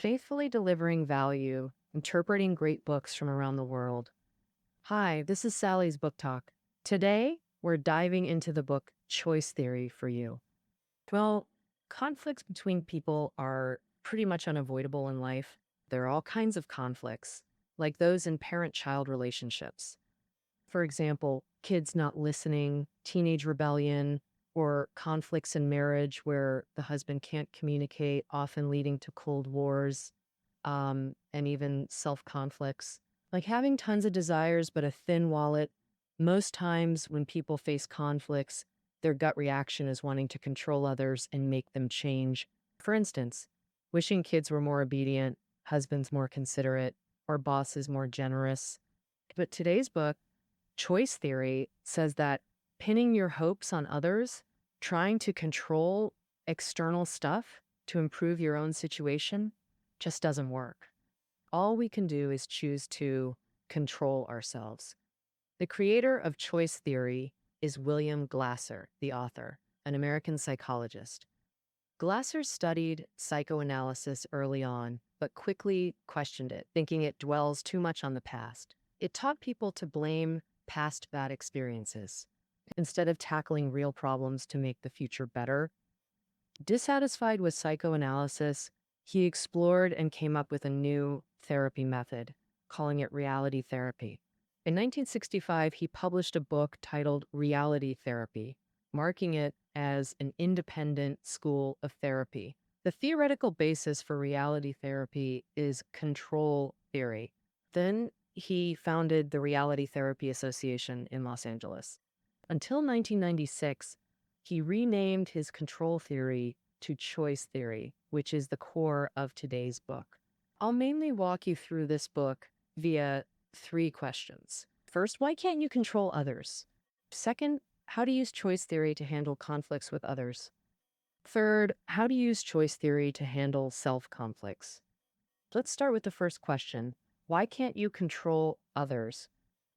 faithfully delivering value, interpreting great books from around the world. Hi, this is Sally's Book Talk. Today, we're diving into the book Choice Theory for you. Well, conflicts between people are pretty much unavoidable in life. There are all kinds of conflicts, like those in parent child relationships. For example, kids not listening, teenage rebellion, or conflicts in marriage where the husband can't communicate, often leading to cold wars, and even self conflicts. Like having tons of desires but a thin wallet. Most times when people face conflicts, their gut reaction is wanting to control others and make them change. For instance, wishing kids were more obedient, husbands more considerate, or bosses more generous. But today's book, Choice theory, says that pinning your hopes on others, trying to control external stuff to improve your own situation, just doesn't work. All we can do is choose to control ourselves. The creator of choice theory is William Glasser, the author, an American psychologist. Glasser studied psychoanalysis early on, but quickly questioned it, thinking it dwells too much on the past. It taught people to blame past bad experiences instead of tackling real problems to make the future better. Dissatisfied with psychoanalysis, he explored and came up with a new therapy method, calling it reality therapy. In 1965, he published a book titled Reality Therapy, marking it as an independent school of therapy. The theoretical basis for reality therapy is control theory. Then he founded the Reality Therapy Association in Los Angeles. Until 1996, he renamed his control theory to choice theory, which is the core of today's book. I'll mainly walk you through this book via three questions. First, why can't you control others? Second, how to use choice theory to handle conflicts with others. Third, how to use choice theory to handle self-conflicts. Let's start with the first question. Why can't you control others?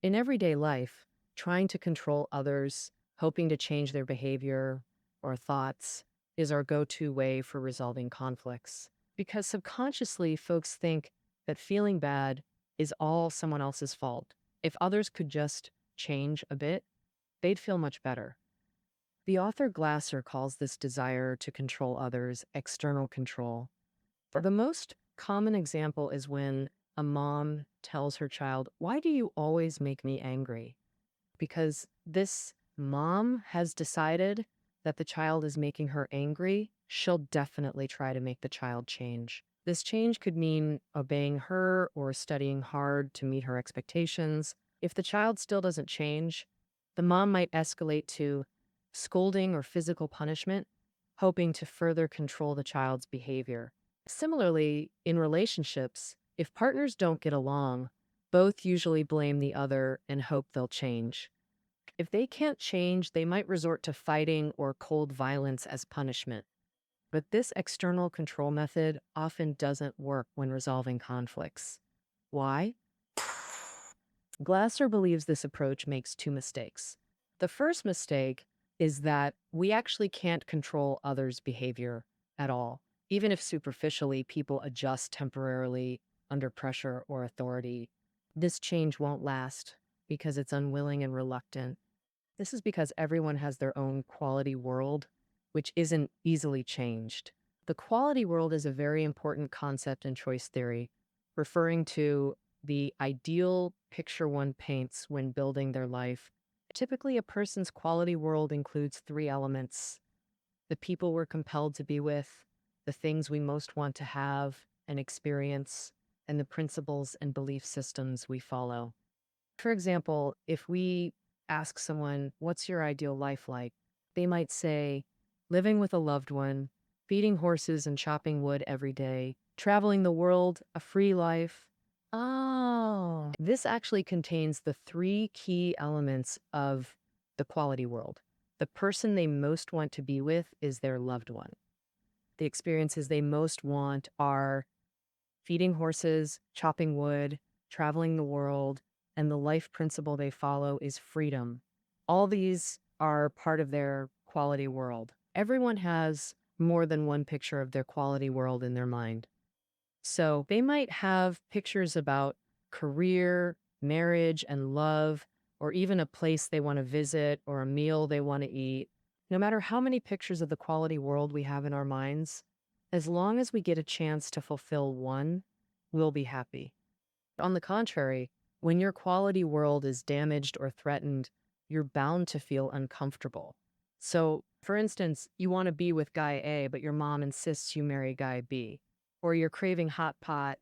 In everyday life, trying to control others, hoping to change their behavior or thoughts, is our go-to way for resolving conflicts. Because subconsciously, folks think that feeling bad is all someone else's fault. If others could just change a bit, they'd feel much better. The author Glasser calls this desire to control others external control. The most common example is when a mom tells her child, "Why do you always make me angry?" Because this mom has decided that the child is making her angry, she'll definitely try to make the child change. This change could mean obeying her or studying hard to meet her expectations. If the child still doesn't change, the mom might escalate to scolding or physical punishment, hoping to further control the child's behavior. Similarly, in relationships, if partners don't get along, both usually blame the other and hope they'll change. If they can't change, they might resort to fighting or cold violence as punishment. But this external control method often doesn't work when resolving conflicts. Why? Glasser believes this approach makes two mistakes. The first mistake is that we actually can't control others' behavior at all. Even if superficially people adjust temporarily under pressure or authority, this change won't last because it's unwilling and reluctant. This is because everyone has their own quality world, which isn't easily changed. The quality world is a very important concept in choice theory, referring to the ideal picture one paints when building their life. Typically, a person's quality world includes three elements: the people we're compelled to be with, the things we most want to have and experience, and the principles and belief systems we follow. For example, if we ask someone, "What's your ideal life like?" they might say, "Living with a loved one, feeding horses and chopping wood every day, traveling the world, a free life." Oh, this actually contains the three key elements of the quality world. The person they most want to be with is their loved one. The experiences they most want are feeding horses, chopping wood, traveling the world, and the life principle they follow is freedom. All these are part of their quality world. Everyone has more than one picture of their quality world in their mind. So they might have pictures about career, marriage, and love, or even a place they want to visit or a meal they want to eat. No matter how many pictures of the quality world we have in our minds, as long as we get a chance to fulfill one, we'll be happy. On the contrary, when your quality world is damaged or threatened, you're bound to feel uncomfortable. So, for instance, you want to be with guy A, but your mom insists you marry guy B. Or you're craving hot pot,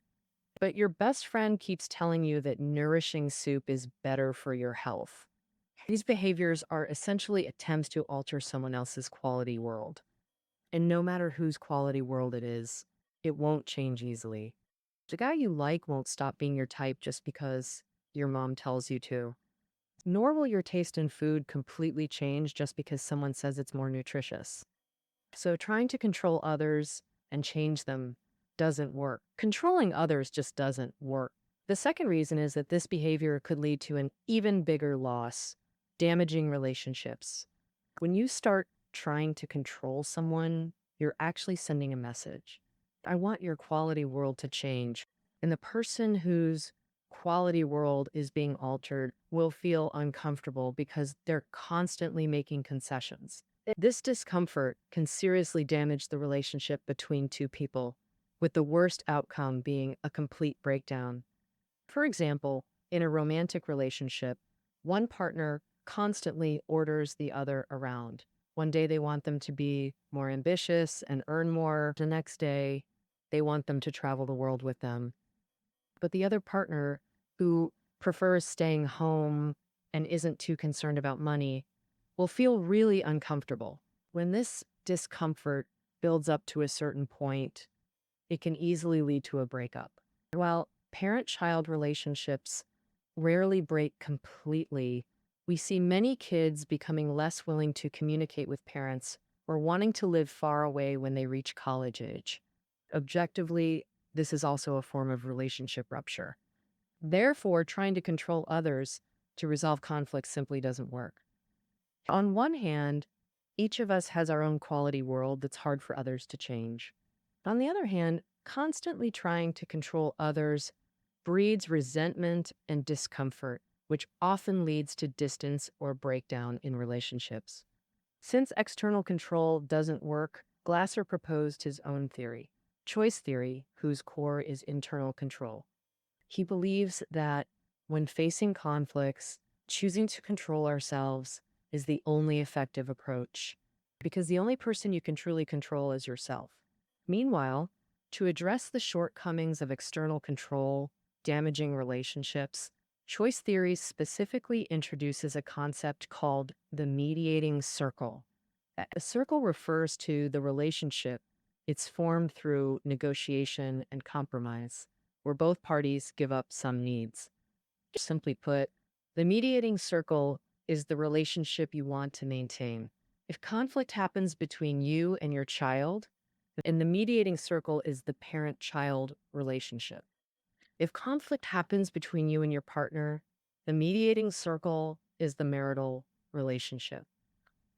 but your best friend keeps telling you that nourishing soup is better for your health. These behaviors are essentially attempts to alter someone else's quality world. And no matter whose quality world it is, it won't change easily. The guy you like won't stop being your type just because your mom tells you to. Nor will your taste in food completely change just because someone says it's more nutritious. So trying to control others and change them doesn't work. Controlling others just doesn't work. The second reason is that this behavior could lead to an even bigger loss, damaging relationships. When you start trying to control someone, you're actually sending a message. I want your quality world to change. And the person whose quality world is being altered will feel uncomfortable because they're constantly making concessions. This discomfort can seriously damage the relationship between two people, with the worst outcome being a complete breakdown. For example, in a romantic relationship, one partner constantly orders the other around. One day they want them to be more ambitious and earn more. The next day, they want them to travel the world with them. But the other partner, who prefers staying home and isn't too concerned about money, will feel really uncomfortable. When this discomfort builds up to a certain point, it can easily lead to a breakup. While parent-child relationships rarely break completely, we see many kids becoming less willing to communicate with parents or wanting to live far away when they reach college age. Objectively, this is also a form of relationship rupture. Therefore, trying to control others to resolve conflicts simply doesn't work. On one hand, each of us has our own quality world that's hard for others to change. On the other hand, constantly trying to control others breeds resentment and discomfort, which often leads to distance or breakdown in relationships. Since external control doesn't work, Glasser proposed his own theory, choice theory, whose core is internal control. He believes that when facing conflicts, choosing to control ourselves is the only effective approach, because the only person you can truly control is yourself. Meanwhile, to address the shortcomings of external control, damaging relationships, choice theory specifically introduces a concept called the mediating circle. A circle refers to the relationship. It's formed through negotiation and compromise, where both parties give up some needs. Simply put, the mediating circle is the relationship you want to maintain. If conflict happens between you and your child, and the mediating circle is the parent-child relationship. If conflict happens between you and your partner, the mediating circle is the marital relationship.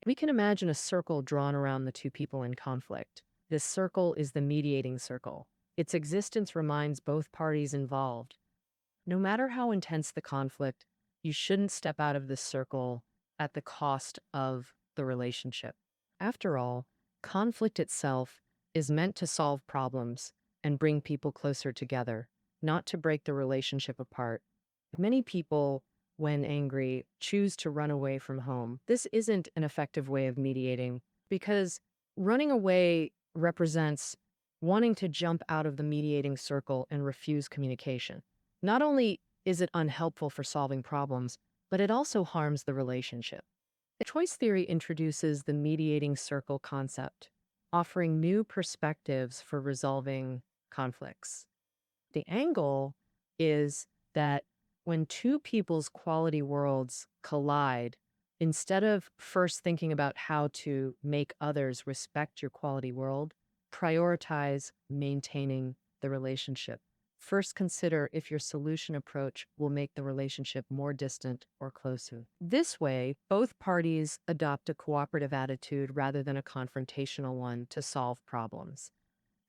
We can imagine a circle drawn around the two people in conflict. This circle is the mediating circle. Its existence reminds both parties involved. No matter how intense the conflict, you shouldn't step out of this circle at the cost of the relationship. After all, conflict itself is meant to solve problems and bring people closer together, not to break the relationship apart. Many people, when angry, choose to run away from home. This isn't an effective way of mediating because running away represents wanting to jump out of the mediating circle and refuse communication. Not only is it unhelpful for solving problems, but it also harms the relationship. Choice theory introduces the mediating circle concept, offering new perspectives for resolving conflicts. The angle is that when two people's quality worlds collide, instead of first thinking about how to make others respect your quality world, prioritize maintaining the relationship. First, consider if your solution approach will make the relationship more distant or closer. This way, both parties adopt a cooperative attitude rather than a confrontational one to solve problems.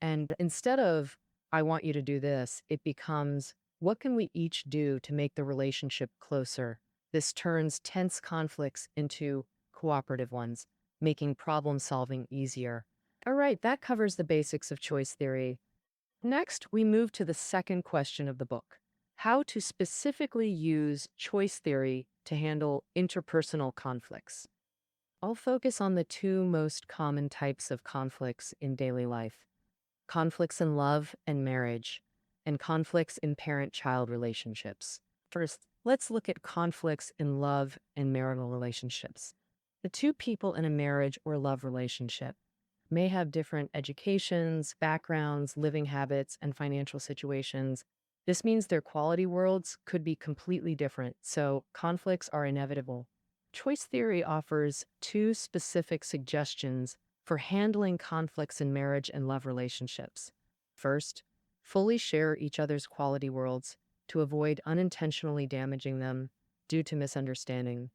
And instead of I want you to do this, it becomes, what can we each do to make the relationship closer? This turns tense conflicts into cooperative ones, making problem solving easier. All right, that covers the basics of choice theory. Next, we move to the second question of the book: how to specifically use choice theory to handle interpersonal conflicts. I'll focus on the two most common types of conflicts in daily life: conflicts in love and marriage, and conflicts in parent child relationships. First, let's look at conflicts in love and marital relationships. The two people in a marriage or love relationship may have different educations, backgrounds, living habits, and financial situations. This means their quality worlds could be completely different, so conflicts are inevitable. Choice theory offers two specific suggestions for handling conflicts in marriage and love relationships. First, fully share each other's quality worlds to avoid unintentionally damaging them due to misunderstanding.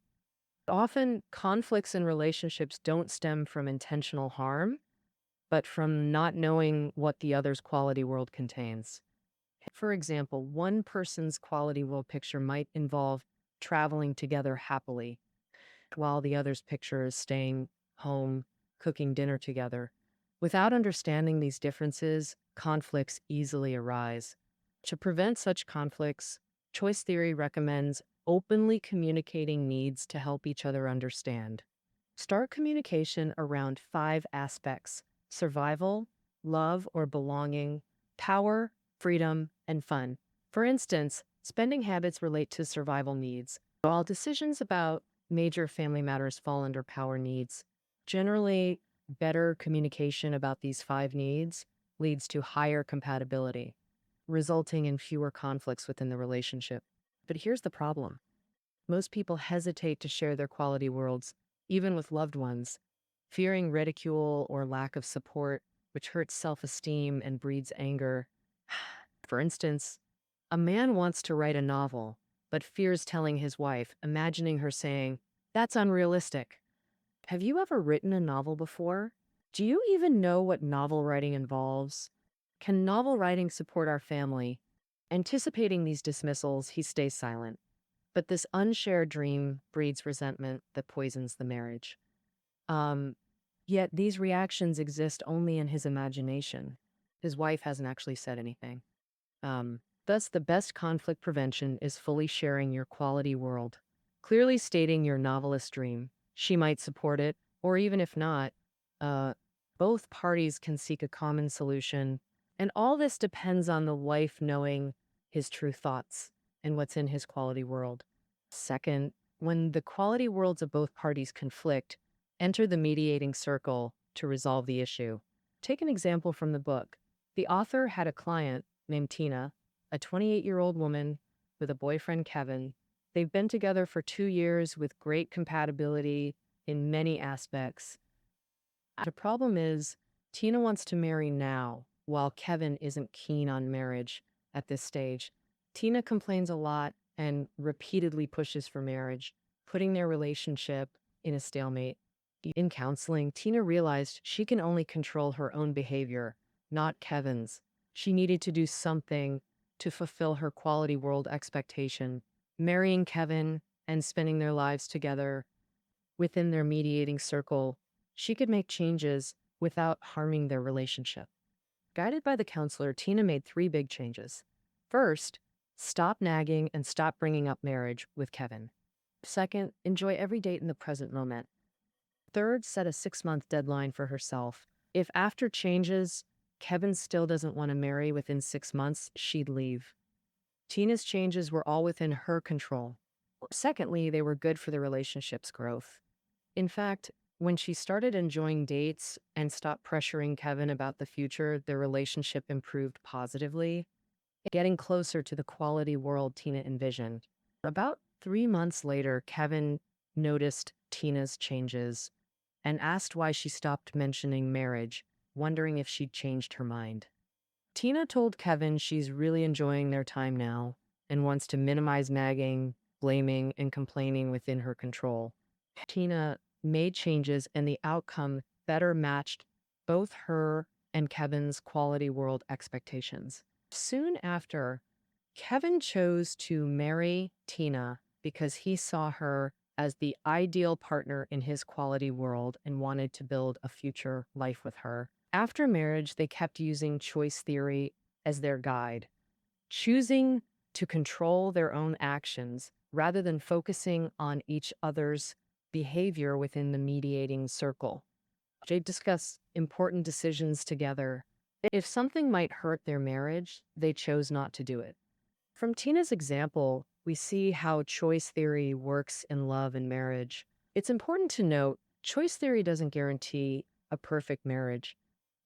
Often, conflicts in relationships don't stem from intentional harm, but from not knowing what the other's quality world contains. For example, one person's quality world picture might involve traveling together happily, while the other's picture is staying home, cooking dinner together. Without understanding these differences, conflicts easily arise. To prevent such conflicts, choice theory recommends openly communicating needs to help each other understand. Start communication around five aspects: survival, love or belonging, power, freedom, and fun. For instance, spending habits relate to survival needs, while decisions about major family matters fall under power needs. Generally, better communication about these five needs leads to higher compatibility, resulting in fewer conflicts within the relationship. But here's the problem: most people hesitate to share their quality worlds, even with loved ones, fearing ridicule or lack of support, which hurts self esteem and breeds anger. For instance, a man wants to write a novel, but fears telling his wife, imagining her saying, "That's unrealistic." Have you ever written a novel before? Do you even know what novel writing involves? Can novel writing support our family? Anticipating these dismissals, he stays silent. But this unshared dream breeds resentment that poisons the marriage. Um, Yet these reactions exist only in his imagination. His wife hasn't actually said anything. Thus, the best conflict prevention is fully sharing your quality world, clearly stating your novelist dream. She might support it, or even if not, uh, both parties can seek a common solution. And all this depends on the wife knowing his true thoughts and what's in his quality world. Second, when the quality worlds of both parties conflict, enter the mediating circle to resolve the issue. Take an example from the book. The author had a client named Tina, a 28-year-old woman with a boyfriend, Kevin. They've been together for 2 years with great compatibility in many aspects. The problem is, Tina wants to marry now, while Kevin isn't keen on marriage at this stage. Tina complains a lot and repeatedly pushes for marriage, putting their relationship in a stalemate. In counseling, Tina realized she can only control her own behavior, not Kevin's. She needed to do something to fulfill her quality world expectation, marrying Kevin and spending their lives together within their mediating circle. She could make changes without harming their relationship. Guided by the counselor, Tina made three big changes. First, stop nagging and stop bringing up marriage with Kevin. Second, enjoy every date in the present moment. Third, set a 6-month deadline for herself. If after changes, Kevin still doesn't want to marry within 6 months, she'd leave. Tina's changes were all within her control. Secondly, they were good for the relationship's growth. In fact, when she started enjoying dates and stopped pressuring Kevin about the future, their relationship improved positively, getting closer to the quality world Tina envisioned. About 3 months later, Kevin noticed Tina's changes and asked why she stopped mentioning marriage, wondering if she'd changed her mind. Tina told Kevin she's really enjoying their time now and wants to minimize nagging, blaming, and complaining within her control. Tina made changes, and the outcome better matched both her and Kevin's quality world expectations. Soon after, Kevin chose to marry Tina because he saw her as the ideal partner in his quality world and wanted to build a future life with her. After marriage, they kept using choice theory as their guide, choosing to control their own actions rather than focusing on each other's behavior within the mediating circle. They discussed important decisions together. If something might hurt their marriage, they chose not to do it. From Tina's example, we see how choice theory works in love and marriage. It's important to note choice theory doesn't guarantee a perfect marriage,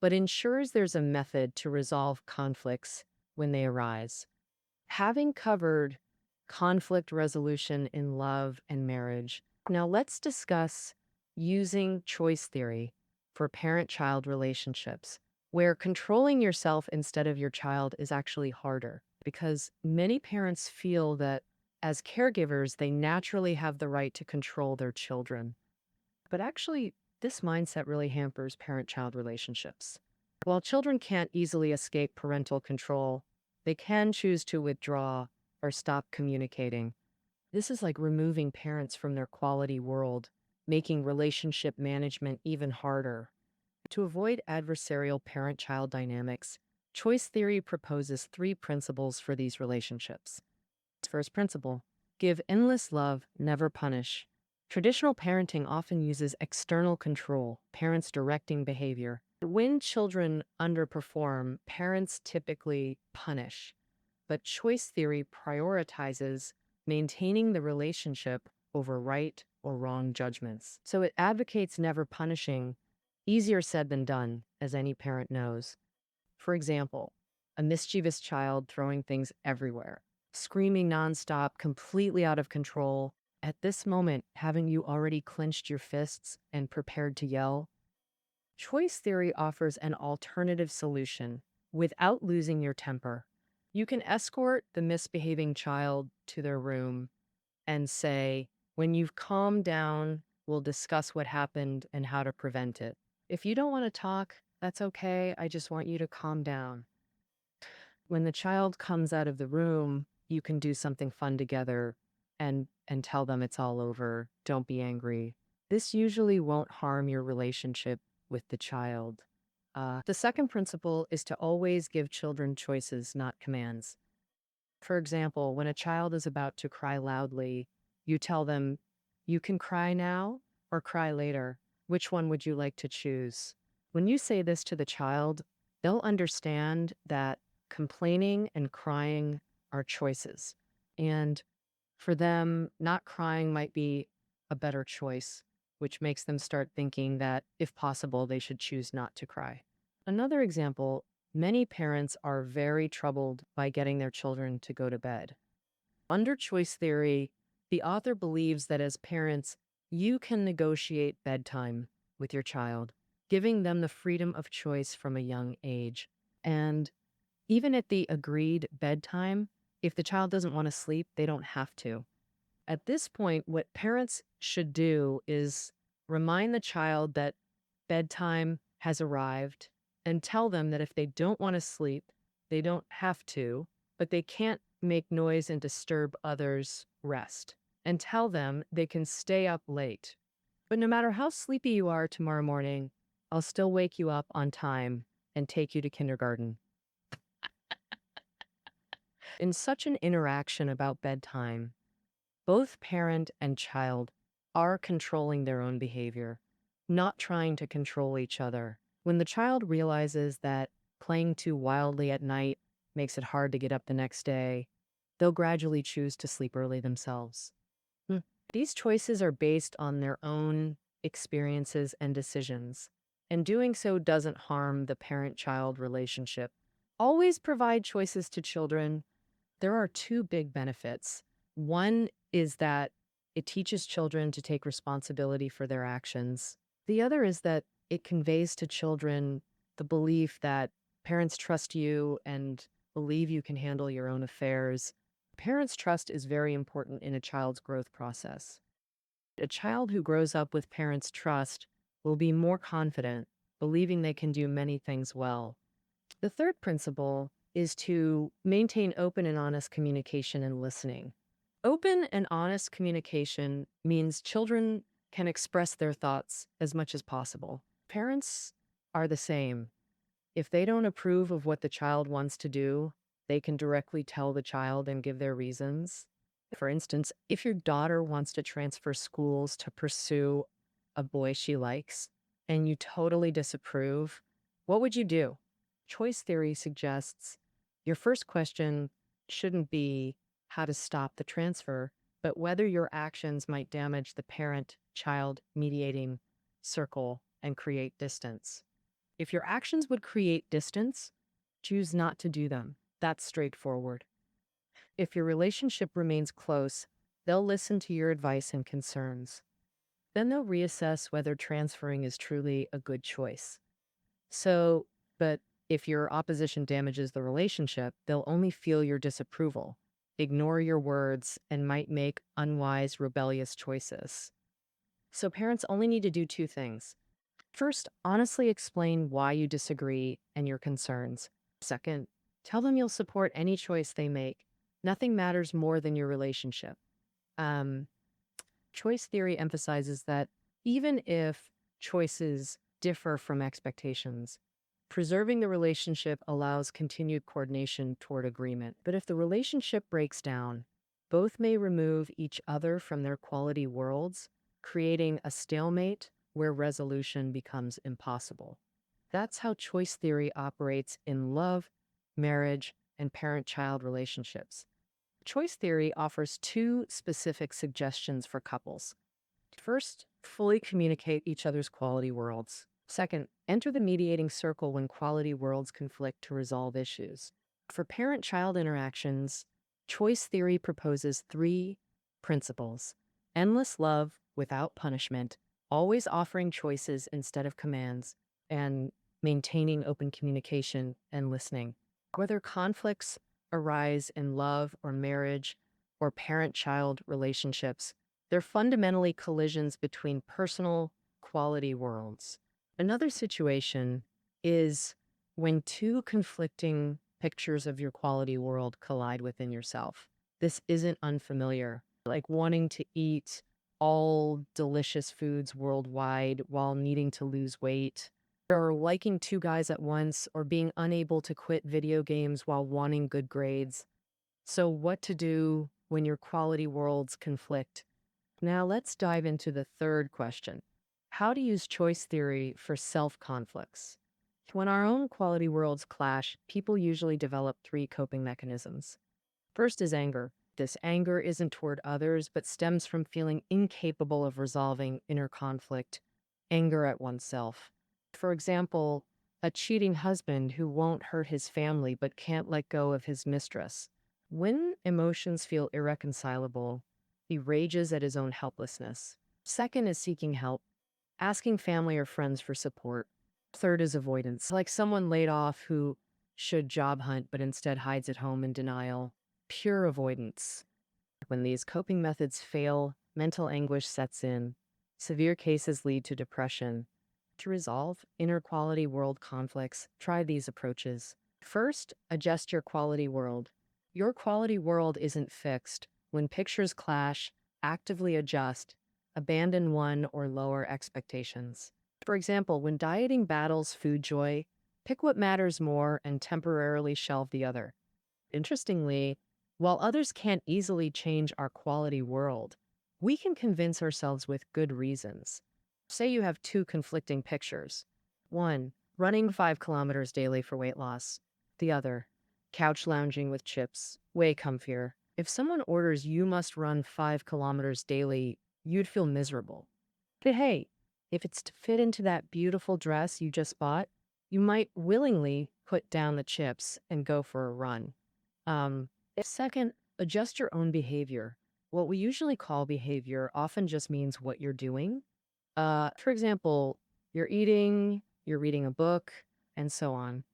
but ensures there's a method to resolve conflicts when they arise. Having covered conflict resolution in love and marriage, now let's discuss using choice theory for parent-child relationships, where controlling yourself instead of your child is actually harder because many parents feel that as caregivers, they naturally have the right to control their children. But actually, this mindset really hampers parent-child relationships. While children can't easily escape parental control, they can choose to withdraw or stop communicating. This is like removing parents from their quality world, making relationship management even harder. To avoid adversarial parent-child dynamics, choice theory proposes 3 principles for these relationships. First principle, give endless love, never punish. Traditional parenting often uses external control, parents directing behavior. When children underperform, parents typically punish, but choice theory prioritizes maintaining the relationship over right or wrong judgments. So it advocates never punishing, easier said than done, as any parent knows. For example, a mischievous child throwing things everywhere, screaming nonstop, completely out of control. At this moment, haven't you already clenched your fists and prepared to yell? Choice theory offers an alternative solution without losing your temper. You can escort the misbehaving child to their room and say, when you've calmed down, we'll discuss what happened and how to prevent it. If you don't want to talk, that's okay. I just want you to calm down. When the child comes out of the room, you can do something fun together and tell them it's all over. Don't be angry. This usually won't harm your relationship with the child. The second principle is to always give children choices, not commands. For example, when a child is about to cry loudly, you tell them, you can cry now or cry later. Which one would you like to choose? When you say this to the child, they'll understand that complaining and crying are choices. And for them, not crying might be a better choice, which makes them start thinking that, if possible, they should choose not to cry. Another example, many parents are very troubled by getting their children to go to bed. Under choice theory, the author believes that as parents, you can negotiate bedtime with your child, giving them the freedom of choice from a young age. And even at the agreed bedtime, if the child doesn't want to sleep, they don't have to. At this point, what parents should do is remind the child that bedtime has arrived and tell them that if they don't want to sleep, they don't have to, but they can't make noise and disturb others' rest. And tell them they can stay up late. But no matter how sleepy you are tomorrow morning, I'll still wake you up on time and take you to kindergarten. In such an interaction about bedtime, both parent and child are controlling their own behavior, not trying to control each other. When the child realizes that playing too wildly at night makes it hard to get up the next day, they'll gradually choose to sleep early themselves. These choices are based on their own experiences and decisions, and doing so doesn't harm the parent-child relationship. Always provide choices to children. There are 2 big benefits. One is that it teaches children to take responsibility for their actions. The other is that it conveys to children the belief that parents trust you and believe you can handle your own affairs. Parents' trust is very important in a child's growth process. A child who grows up with parents' trust will be more confident, believing they can do many things well. The third principle is to maintain open and honest communication and listening. Open and honest communication means children can express their thoughts as much as possible. Parents are the same. If they don't approve of what the child wants to do, they can directly tell the child and give their reasons. For instance, if your daughter wants to transfer schools to pursue a boy she likes and you totally disapprove, what would you do? Choice theory suggests your first question shouldn't be how to stop the transfer, but whether your actions might damage the parent child mediating circle and create distance. If your actions would create distance, choose not to do them. That's straightforward. If your relationship remains close, they'll listen to your advice and concerns. Then they'll reassess whether transferring is truly a good choice. But if your opposition damages the relationship, they'll only feel your disapproval, ignore your words, and might make unwise, rebellious choices. So parents only need to do two things. First, honestly explain why you disagree and your concerns. Second, tell them you'll support any choice they make. Nothing matters more than your relationship. Um, Choice theory emphasizes that even if choices differ from expectations, preserving the relationship allows continued coordination toward agreement. But if the relationship breaks down, both may remove each other from their quality worlds, creating a stalemate where resolution becomes impossible. That's how choice theory operates in love, marriage, and parent-child relationships. Choice theory offers two specific suggestions for couples. First, fully communicate each other's quality worlds. Second, enter the mediating circle when quality worlds conflict to resolve issues. For parent-child interactions, choice theory proposes three principles: endless love without punishment, always offering choices instead of commands, and maintaining open communication and listening. Whether conflicts arise in love or marriage or parent-child relationships, they're fundamentally collisions between personal quality worlds. Another situation is when two conflicting pictures of your quality world collide within yourself. This isn't unfamiliar, like wanting to eat all delicious foods worldwide while needing to lose weight, or liking two guys at once, or being unable to quit video games while wanting good grades. So, what to do when your quality worlds conflict? Now, let's dive into the third question: how to use choice theory for self conflicts. When our own quality worlds clash, people usually develop three coping mechanisms. First is anger. This anger isn't toward others, but stems from feeling incapable of resolving inner conflict, anger at oneself. For example, a cheating husband who won't hurt his family but can't let go of his mistress. When emotions feel irreconcilable, he rages at his own helplessness. Second is seeking help, asking family or friends for support. Third is avoidance, like someone laid off who should job hunt but instead hides at home in denial. Pure avoidance. When these coping methods fail, mental anguish sets in. Severe cases lead to depression. To resolve inner quality world conflicts, try these approaches. First, adjust your quality world. Your quality world isn't fixed. When pictures clash, actively adjust, abandon one or lower expectations. For example, when dieting battles food joy, pick what matters more and temporarily shelve the other. Interestingly, while others can't easily change our quality world, we can convince ourselves with good reasons. Say you have two conflicting pictures. One, running 5 kilometers daily for weight loss. The other, couch lounging with chips, way comfier. If someone orders you must run 5 kilometers daily, you'd feel miserable. But hey, if it's to fit into that beautiful dress you just bought, you might willingly put down the chips and go for a run. Um, Second, adjust your own behavior. What we usually call behavior often just means what you're doing. For example, you're eating, you're reading a book, and so on.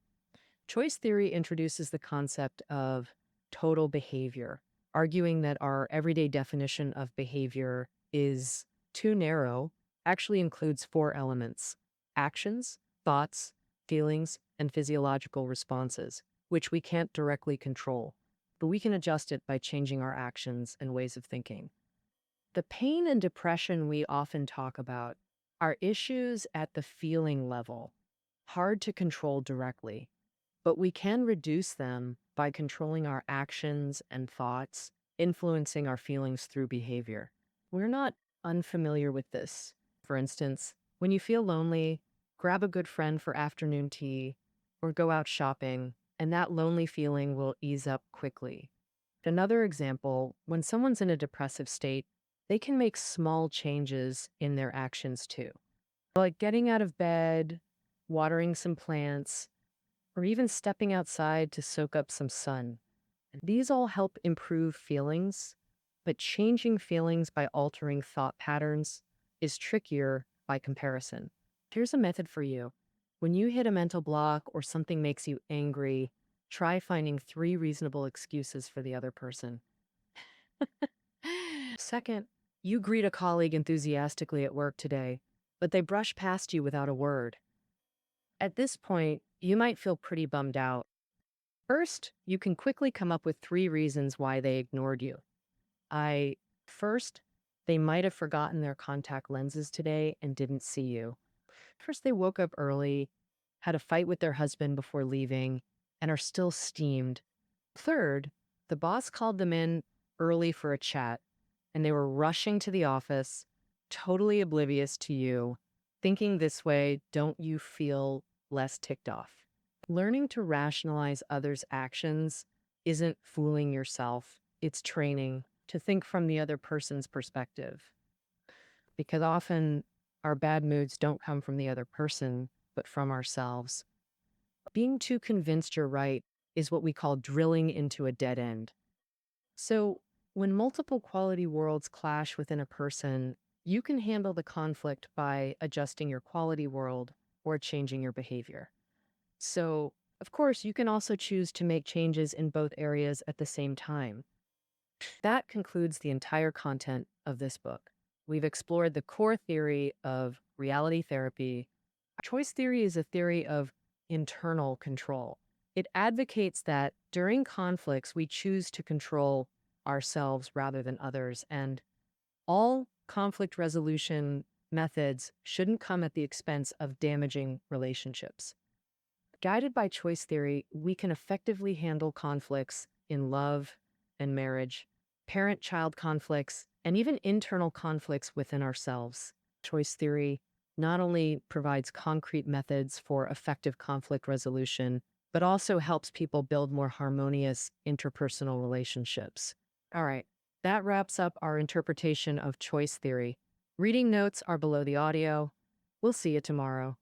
Choice theory introduces the concept of total behavior, arguing that our everyday definition of behavior is too narrow, actually includes four elements: actions, thoughts, feelings, and physiological responses, which we can't directly control, but we can adjust it by changing our actions and ways of thinking. The pain and depression we often talk about are issues at the feeling level, hard to control directly, but we can reduce them by controlling our actions and thoughts, influencing our feelings through behavior. We're not unfamiliar with this. For instance, when you feel lonely, grab a good friend for afternoon tea or go out shopping, and that lonely feeling will ease up quickly. Another example, when someone's in a depressive state, they can make small changes in their actions too, like getting out of bed, watering some plants, or even stepping outside to soak up some sun. These all help improve feelings, but changing feelings by altering thought patterns is trickier by comparison. Here's a method for you. When you hit a mental block or something makes you angry, try finding 3 reasonable excuses for the other person. Second, you greet a colleague enthusiastically at work today, but they brush past you without a word. At this point, you might feel pretty bummed out. First, you can quickly come up with 3 reasons why they ignored you. First, they might have forgotten their contact lenses today and didn't see you. First, they woke up early, had a fight with their husband before leaving, and are still steamed. Third, the boss called them in early for a chat, and they were rushing to the office, totally oblivious to you. Thinking this way, don't you feel less ticked off? Learning to rationalize others' actions isn't fooling yourself, it's training to think from the other person's perspective. Because often our bad moods don't come from the other person, but from ourselves. Being too convinced you're right is what we call drilling into a dead end. So, when multiple quality worlds clash within a person, you can handle the conflict by adjusting your quality world or changing your behavior. So, of course, you can also choose to make changes in both areas at the same time. That concludes the entire content of this book. We've explored the core theory of reality therapy. Choice theory is a theory of internal control. It advocates that during conflicts, we choose to control ourselves rather than others, and all conflict resolution methods shouldn't come at the expense of damaging relationships. Guided by choice theory, we can effectively handle conflicts in love and marriage, parent-child conflicts, and even internal conflicts within ourselves. Choice theory not only provides concrete methods for effective conflict resolution, but also helps people build more harmonious interpersonal relationships. All right, that wraps up our interpretation of choice theory. Reading notes are below the audio. We'll see you tomorrow.